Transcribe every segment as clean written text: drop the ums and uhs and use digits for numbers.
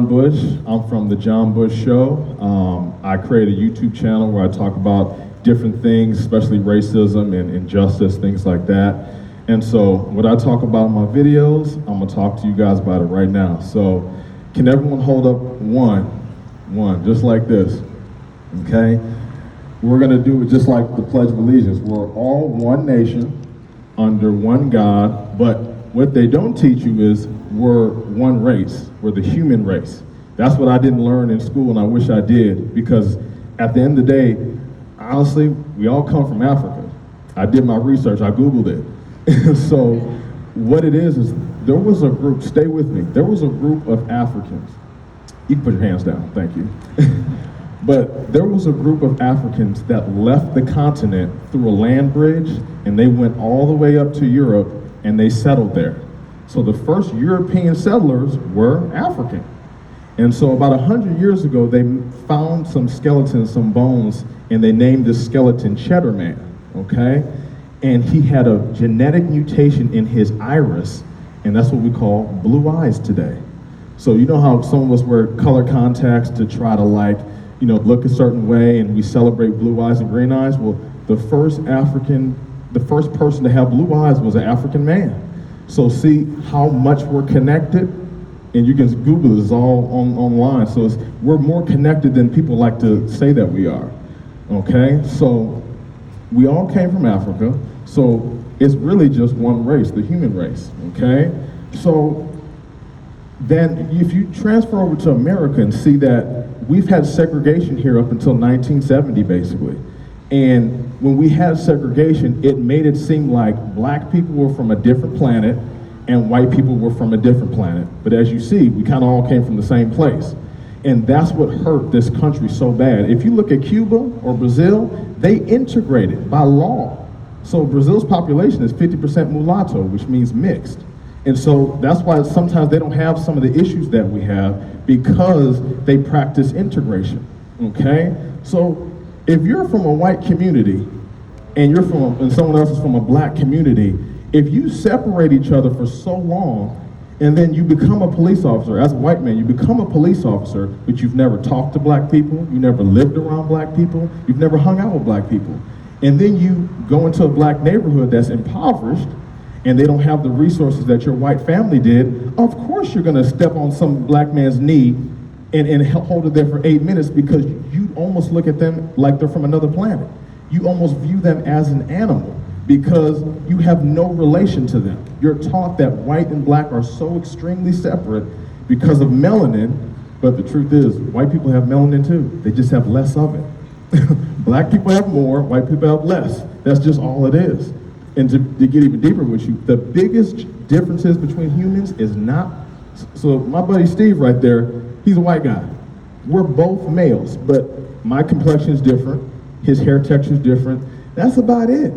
John Bush. I'm from The John Bush Show. I create a YouTube channel where I talk about different things, especially racism and injustice, things like that. And so what I talk about in my videos, I'm gonna talk to you guys about it right now. So can everyone hold up one, just like this, okay? We're gonna do it just like the Pledge of Allegiance. We're all one nation, under one God, but what they don't teach you is we're one race, we're the human race. That's what I didn't learn in school, and I wish I did, because at the end of the day, honestly, we all come from Africa. I did my research, I Googled it. So what it is there was a group, stay with me, there was a group of Africans. You can put your hands down, thank you. But there was a group of Africans that left the continent through a land bridge, and they went all the way up to Europe, and they settled there. So the first European settlers were African. And so about 100 years ago, they found some skeletons, some bones, and they named this skeleton Cheddar Man, okay? And he had a genetic mutation in his iris, and that's what we call blue eyes today. So you know how some of us wear color contacts to try to look a certain way, and we celebrate blue eyes and green eyes? Well, the first person to have blue eyes was an African man. So see how much we're connected? And you can Google this all online. So we're more connected than people like to say that we are, okay? So we all came from Africa, so it's really just one race, the human race, okay? So then if you transfer over to America and see that we've had segregation here up until 1970, basically. And when we had segregation, it made it seem like black people were from a different planet and white people were from a different planet. But as you see, we kind of all came from the same place. And that's what hurt this country so bad. If you look at Cuba or Brazil, they integrated by law. So Brazil's population is 50% mulatto, which means mixed. And so that's why sometimes they don't have some of the issues that we have, because they practice integration, okay? So if you're from a white community and someone else is from a black community, if you separate each other for so long, and then you become a police officer, as a white man, you become a police officer, but you've never talked to black people, you never lived around black people, you've never hung out with black people. And then you go into a black neighborhood that's impoverished, and they don't have the resources that your white family did, of course you're gonna step on some black man's knee and hold it there for 8 minutes, because you almost look at them like they're from another planet. You almost view them as an animal because you have no relation to them. You're taught that white and black are so extremely separate because of melanin, but the truth is, white people have melanin too. They just have less of it. Black people have more, white people have less. That's just all it is. And to get even deeper with you, the biggest differences between humans is not, so my buddy Steve right there, he's a white guy. We're both males, but my complexion is different, his hair texture is different, that's about it.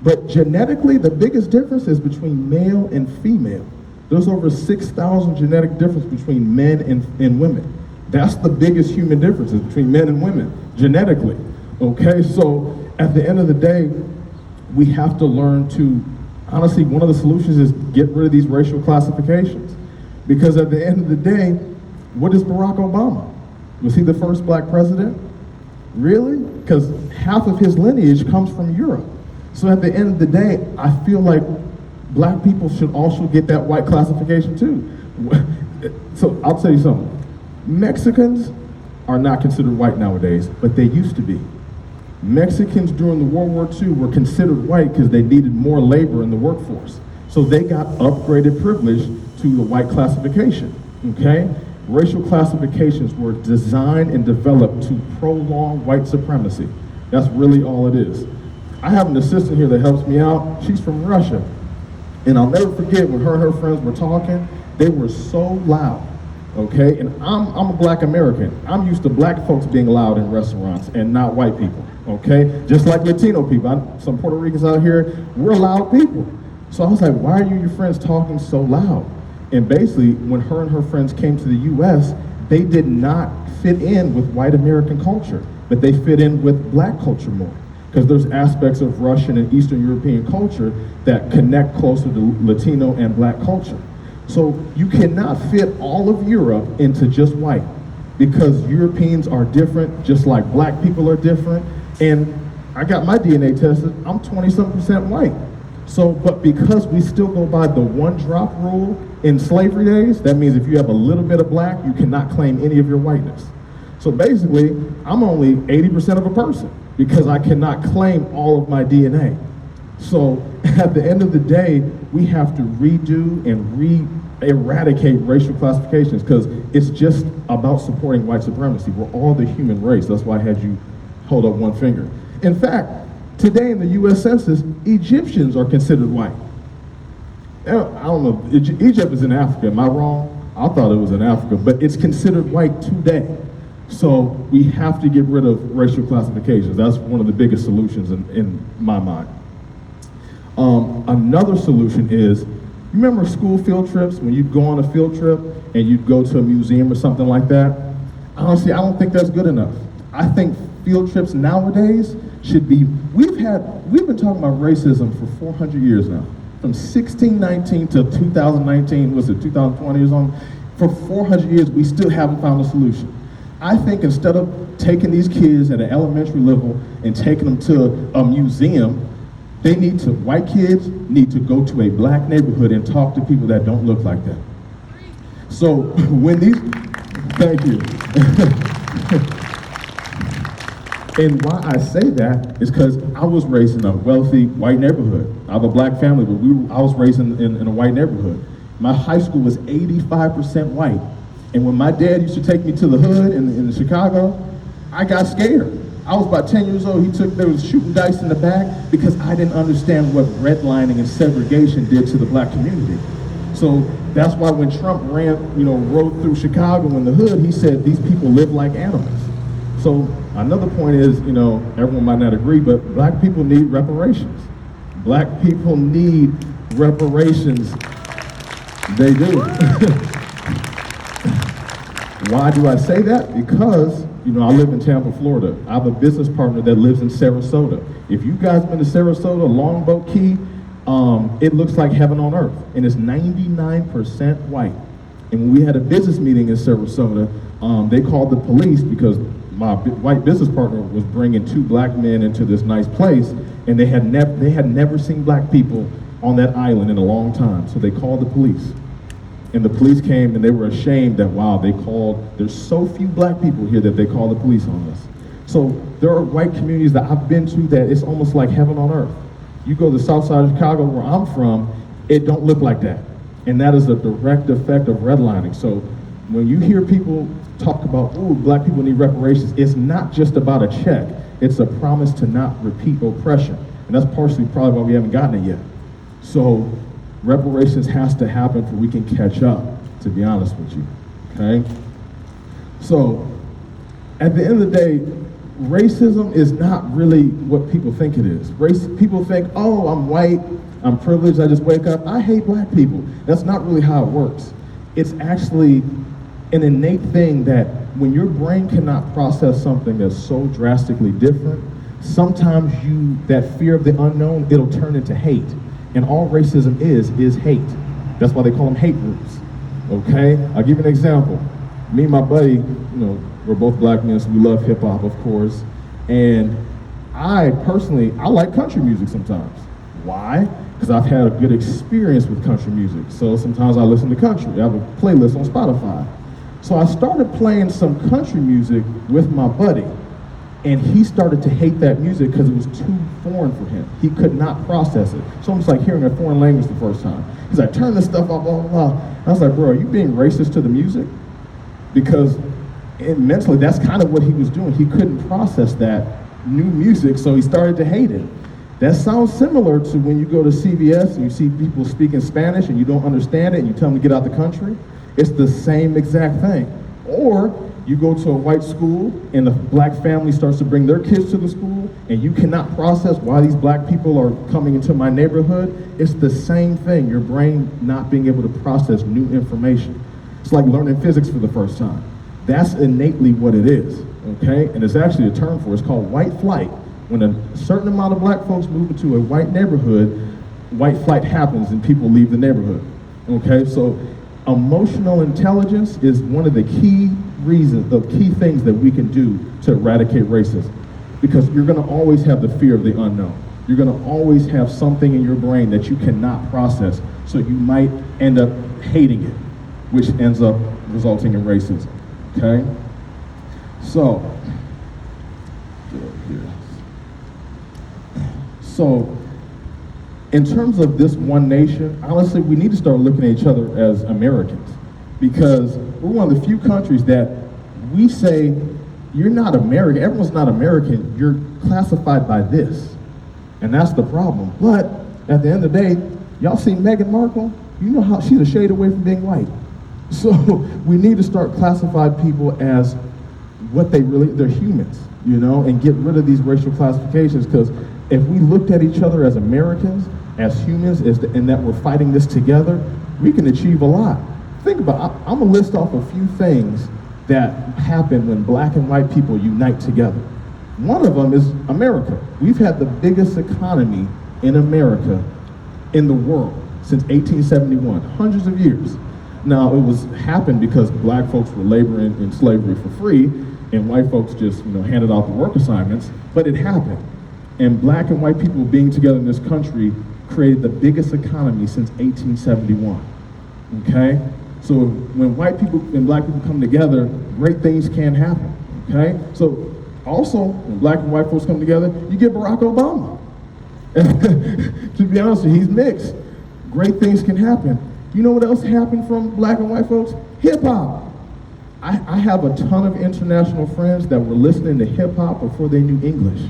But genetically, the biggest difference is between male and female. There's over 6,000 genetic difference between men and women. That's the biggest human differences between men and women, genetically, okay? So at the end of the day, we have to learn to, honestly, one of the solutions is get rid of these racial classifications. Because at the end of the day, what is Barack Obama? Was he the first black president? Really? Because half of his lineage comes from Europe. So at the end of the day, I feel like black people should also get that white classification too. So I'll tell you something. Mexicans are not considered white nowadays, but they used to be. Mexicans during the World War II were considered white because they needed more labor in the workforce. So they got upgraded privilege to the white classification, okay? Racial classifications were designed and developed to prolong white supremacy. That's really all it is. I have an assistant here that helps me out. She's from Russia. And I'll never forget when her and her friends were talking, they were so loud, okay? And I'm a black American. I'm used to black folks being loud in restaurants and not white people, okay? Just like Latino people. Some Puerto Ricans out here, we're loud people. So I was like, why are you and your friends talking so loud? And basically, when her and her friends came to the US, they did not fit in with white American culture, but they fit in with black culture more. Because there's aspects of Russian and Eastern European culture that connect closer to Latino and black culture. So you cannot fit all of Europe into just white, because Europeans are different, just like black people are different. And I got my DNA tested, I'm 20-something% white. So, but because we still go by the one drop rule in slavery days, that means if you have a little bit of black, you cannot claim any of your whiteness. So basically, I'm only 80% of a person because I cannot claim all of my DNA. So at the end of the day, we have to redo and eradicate racial classifications, because it's just about supporting white supremacy. We're all the human race. That's why I had you hold up one finger. In fact, today in the US Census, Egyptians are considered white. Now, I don't know, Egypt is in Africa, am I wrong? I thought it was in Africa, but it's considered white today. So we have to get rid of racial classifications. That's one of the biggest solutions in my mind. Another solution is, you remember school field trips, when you'd go on a field trip and you'd go to a museum or something like that? Honestly, I don't think that's good enough. I think field trips nowadays should be, we've been talking about racism for 400 years now. From 1619 to 2019, was it 2020 or something? For 400 years, we still haven't found a solution. I think instead of taking these kids at an elementary level and taking them to a museum, white kids need to go to a black neighborhood and talk to people that don't look like them. So when thank you. And why I say that is because I was raised in a wealthy white neighborhood. I have a black family, but I was raised in a white neighborhood. My high school was 85% white. And when my dad used to take me to the hood in Chicago, I got scared. I was about 10 years old. They was shooting dice in the back because I didn't understand what redlining and segregation did to the black community. So that's why when Trump rode through Chicago in the hood, he said these people live like animals. So another point is, everyone might not agree, but black people need reparations. Black people need reparations. They do. Why do I say that? Because, I live in Tampa, Florida. I have a business partner that lives in Sarasota. If you guys been to Sarasota, Longboat Key, it looks like heaven on earth, and it's 99% white. And when we had a business meeting in Sarasota, they called the police because my white business partner was bringing two black men into this nice place, and they had never seen black people on that island in a long time. So they called the police. And the police came and they were ashamed that, wow, there's so few black people here that they call the police on us. So there are white communities that I've been to that it's almost like heaven on earth. You go to the south side of Chicago where I'm from, it don't look like that. And that is a direct effect of redlining. So when you hear people talk about, black people need reparations, it's not just about a check. It's a promise to not repeat oppression. And that's partially probably why we haven't gotten it yet. So reparations has to happen for we can catch up, to be honest with you, okay? So at the end of the day, racism is not really what people think it is. People think, I'm white, I'm privileged, I just wake up, I hate black people. That's not really how it works. It's actually an innate thing that when your brain cannot process something that's so drastically different, sometimes that fear of the unknown, it'll turn into hate. And all racism is hate. That's why they call them hate groups, okay? I'll give you an example. Me and my buddy, we're both black men, so we love hip hop, of course. And I like country music sometimes. Why? Because I've had a good experience with country music. So sometimes I listen to country. I have a playlist on Spotify. So I started playing some country music with my buddy. And he started to hate that music because it was too foreign for him. He could not process it. It's almost like hearing a foreign language the first time. He's like, turn this stuff off, blah, blah, blah. I was like, bro, are you being racist to the music? Because mentally, that's kind of what he was doing. He couldn't process that new music, so he started to hate it. That sounds similar to when you go to CVS and you see people speaking Spanish and you don't understand it and you tell them to get out the country. It's the same exact thing. Or you go to a white school and the black family starts to bring their kids to the school and you cannot process why these black people are coming into my neighborhood. It's the same thing, your brain not being able to process new information. It's like learning physics for the first time. That's innately what it is, okay? And it's actually a term for it. It's called white flight. When a certain amount of black folks move into a white neighborhood, white flight happens and people leave the neighborhood, okay? So Emotional intelligence is one of the key reasons, the key things that we can do to eradicate racism. Because you're going to always have the fear of the unknown. You're going to always have something in your brain that you cannot process, so you might end up hating it, which ends up resulting in racism, okay? So, get over here. So, in terms of this one nation, honestly, we need to start looking at each other as Americans, because we're one of the few countries that we say, you're not American, everyone's not American, you're classified by this. And that's the problem. But at the end of the day, y'all see Meghan Markle? You know how she's a shade away from being white. So we need to start classifying people as what they're humans, you know, and get rid of these racial classifications, because if we looked at each other as Americans, as humans, and that we're fighting this together, we can achieve a lot. Think about it. I'm gonna list off a few things that happen when black and white people unite together. One of them is America. We've had the biggest economy in America in the world since 1871, hundreds of years. Now, it happened because black folks were laboring in slavery for free, and white folks just, handed out the work assignments, but it happened. And black and white people being together in this country created the biggest economy since 1871, okay? So when white people and black people come together, great things can happen, okay? So also, when black and white folks come together, you get Barack Obama. To be honest with you, he's mixed. Great things can happen. You know what else happened from black and white folks? Hip hop. I have a ton of international friends that were listening to hip hop before they knew English.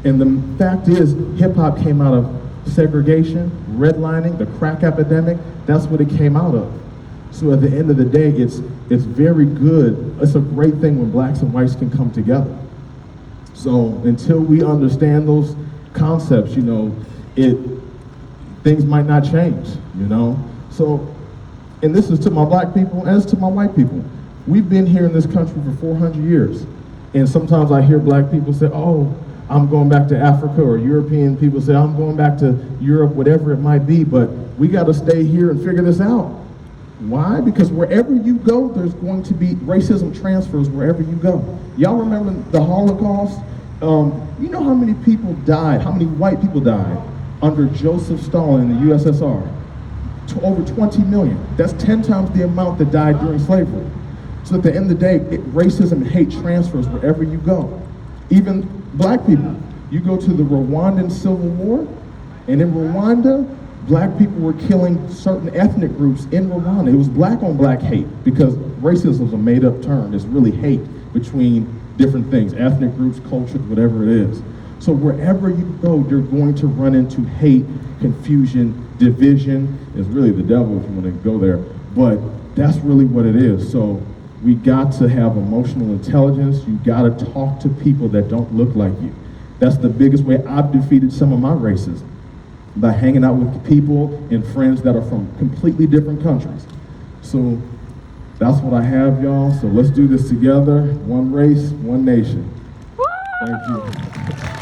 And the fact is, hip hop came out of segregation, redlining, the crack epidemic. That's what it came out of. So at the end of the day, it's very good. It's a great thing when blacks and whites can come together. So until we understand those concepts, things might not change, So, and this is to my black people and it's to my white people. We've been here in this country for 400 years. And sometimes I hear black people say, oh, I'm going back to Africa, or European people say, I'm going back to Europe, whatever it might be, but we got to stay here and figure this out. Why? Because wherever you go, there's going to be racism transfers wherever you go. Y'all remember the Holocaust? You know how many people died, how many white people died under Joseph Stalin in the USSR? Over 20 million. That's 10 times the amount that died during slavery. So at the end of the day, racism and hate transfers wherever you go. Even black people. You go to the Rwandan Civil War, and in Rwanda, black people were killing certain ethnic groups in Rwanda. It was black on black hate, because racism is a made up term. It's really hate between different things, ethnic groups, cultures, whatever it is. So wherever you go, you're going to run into hate, confusion, division. It's really the devil if you want to go there, but that's really what it is. So we got to have emotional intelligence. You got to talk to people that don't look like you. That's the biggest way I've defeated some of my racism, by hanging out with people and friends that are from completely different countries. So that's what I have, y'all. So let's do this together. One race, one nation. Thank you.